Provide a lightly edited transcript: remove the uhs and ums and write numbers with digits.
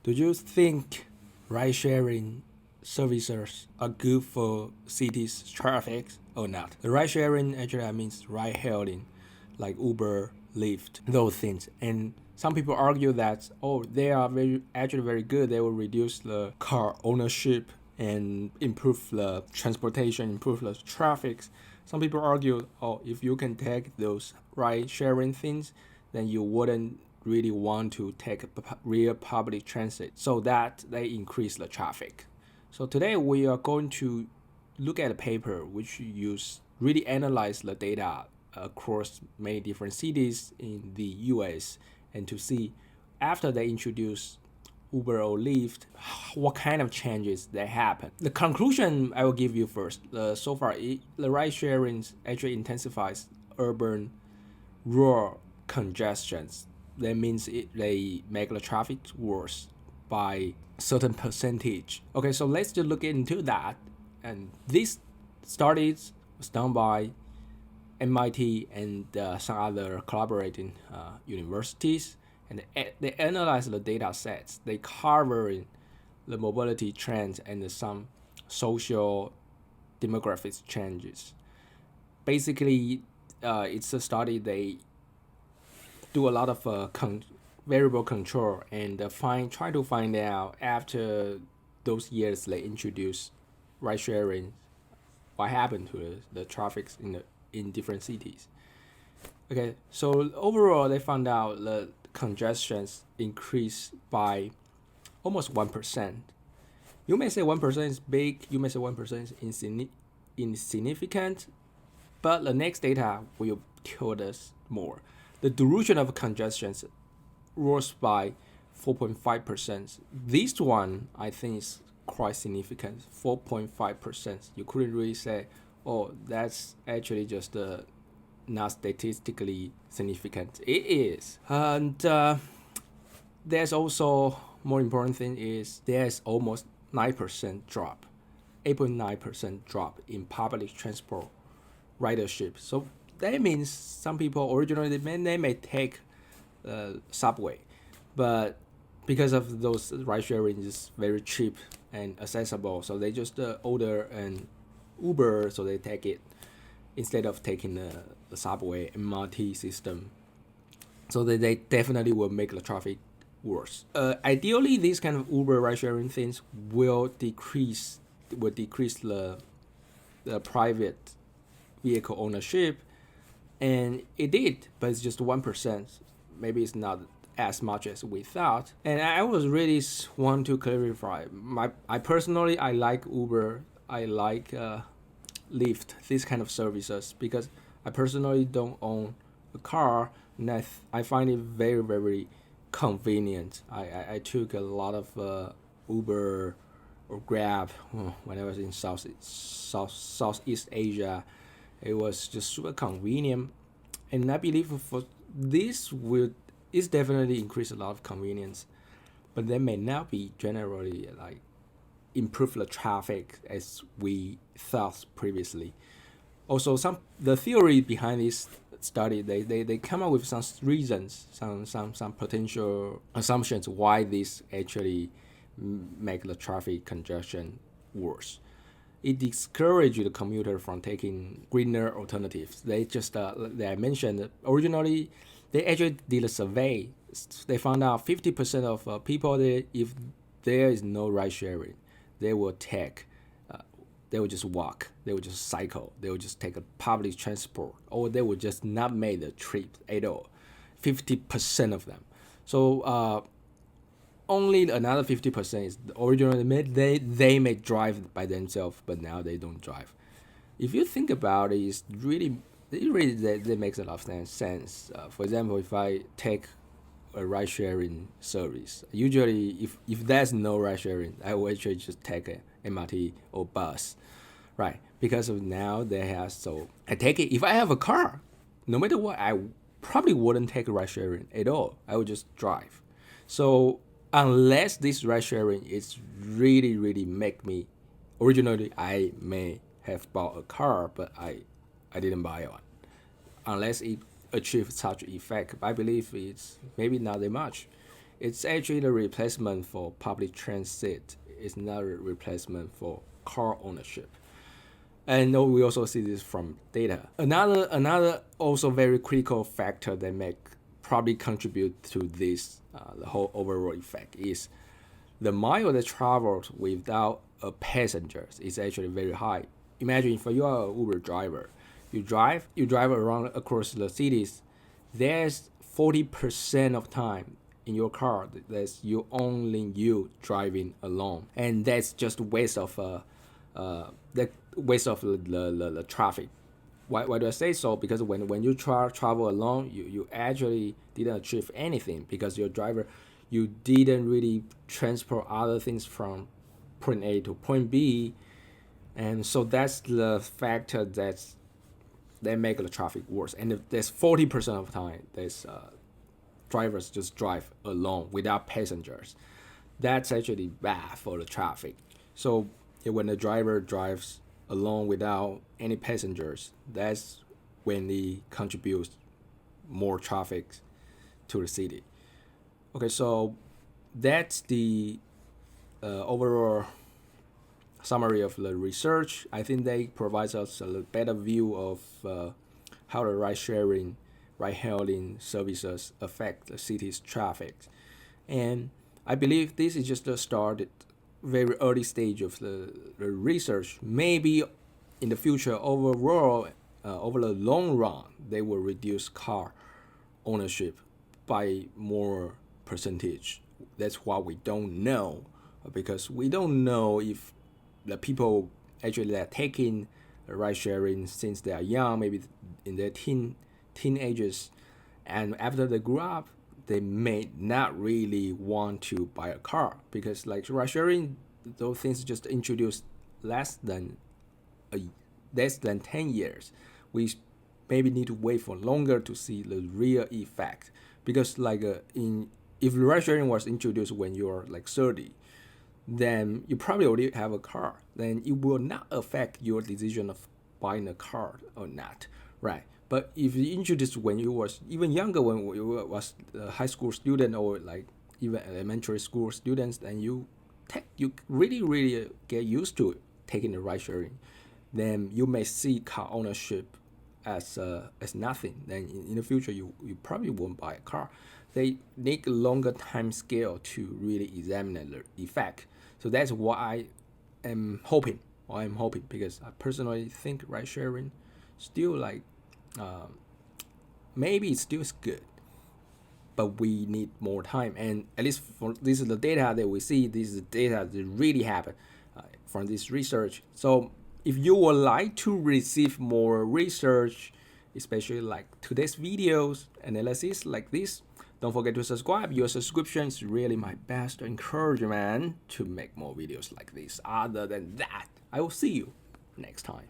Do you think ride-sharing services are good for cities' traffic or not? The ride-sharing actually means ride-hailing, like Uber, Lyft, those things. And some people argue that they are actually very good. They will reduce the car ownership and improve the transportation, improve the traffic. Some people argue, if you can take those ride-sharing things, then you wouldn't really want to take real public transit so that they increase the traffic. So today we are going to look at a paper which really analyze the data across many different cities in the US and to see after they introduce Uber or Lyft, what kind of changes that happen. The conclusion I will give you first. So far, the ride sharing actually intensifies urban rural congestions. That means they make the traffic worse by a certain percentage. Okay, so let's just look into that. And this study was done by MIT and some other collaborating universities, and they analyze the data sets. They cover the mobility trends and some social demographics changes. Basically, it's a study they do a lot of variable control and try to find out after those years they introduce ride sharing, what happened to the traffic in different cities. Okay, so overall they found out the congestions increased by almost 1%. You may say 1% is big, you may say 1% is insignificant, but the next data will tell us more. The duration of congestions rose by 4.5%. This one, I think, is quite significant. 4.5%. You couldn't really say, that's actually just not statistically significant. It is. And there's also more important thing is there's almost 9% drop, 8.9% drop in public transport ridership. So that means some people originally they may take subway, but because of those ride sharing is very cheap and accessible, so they just order an Uber, so they take it instead of taking the subway MRT system. So they definitely will make the traffic worse. Ideally, these kind of Uber ride sharing things will decrease the private vehicle ownership, and it did, but it's just 1%. Maybe it's not as much as we thought. And I was really want to clarify. I personally like Uber. I like Lyft, these kind of services, because I personally don't own a car, and I find it very very convenient. I took a lot of Uber or Grab when I was in Southeast Asia. It was just super convenient, and I believe for this is definitely increase a lot of convenience, but they may not be generally like improve the traffic as we thought previously. Also, the theory behind this study, they come up with some reasons, some potential assumptions why this actually make the traffic congestion worse. It discouraged the commuter from taking greener alternatives. They just, I mentioned originally, they actually did a survey. They found out 50% of people, if there is no ride sharing, they will they will just walk, they will just cycle, they will just take a public transport, or they will just not make the trip at all. 50% of them. So only another 50% is originally they may drive by themselves, but now they don't drive. If you think about it, that makes a lot of sense. For example, if I take a ride sharing service, usually if there's no ride sharing, I will actually just take a MRT or bus, right? Because of now they have, so I take it. If I have a car, no matter what, I probably wouldn't take a ride sharing at all. I would just drive. So unless this ride sharing is really really make me, originally I may have bought a car, but I didn't buy one. Unless it achieves such effect, I believe it's maybe not that much. It's actually the replacement for public transit. It's not a replacement for car ownership. And we also see this from data. Another also very critical factor that may probably contribute to this the whole overall effect is the mile that traveled without a passenger is actually very high. Imagine if you are an Uber driver, you drive around across the cities. There's 40% of time in your car that's you driving alone, and that's just waste of the waste of the traffic. Why do I say so? Because when you travel alone, you actually didn't achieve anything because your driver, you didn't really transport other things from point A to point B, and so that's the factor that make the traffic worse. And if there's 40% of the time there's drivers just drive alone without passengers, that's actually bad for the traffic. So when the driver drives alone without any passengers, that's when he contributes more traffic to the city. Okay, so that's the overall summary of the research. I think they provide us a better view of how the ride-hailing services affect the city's traffic. And I believe this is just the start, very early stage of the research. Maybe in the future, overall, over the long run, they will reduce car ownership by more percentage. That's what we don't know, because we don't know if the people actually are taking ride sharing since they are young, maybe in their teenagers, and after they grow up, they may not really want to buy a car, because like ride sharing, those things just introduced less than 10 years. We maybe need to wait for longer to see the real effect, because like if ride sharing was introduced when you're like 30, then you probably already have a car. Then it will not affect your decision of buying a car or not, right? But if you introduced when you was even younger, when you was a high school student or like even elementary school students, then you really get used to taking the ride sharing. Then you may see car ownership as nothing. Then in the future, you probably won't buy a car. They need a longer time scale to really examine the effect. So that's what I am hoping. I'm hoping, because I personally think ride sharing still like maybe it's still good, but we need more time. And at least this is the data that we see. This is the data that really happened from this research. So if you would like to receive more research, especially like today's videos analysis like this, don't forget to subscribe. Your subscription is really my best encouragement to make more videos like this. Other than that, I will see you next time.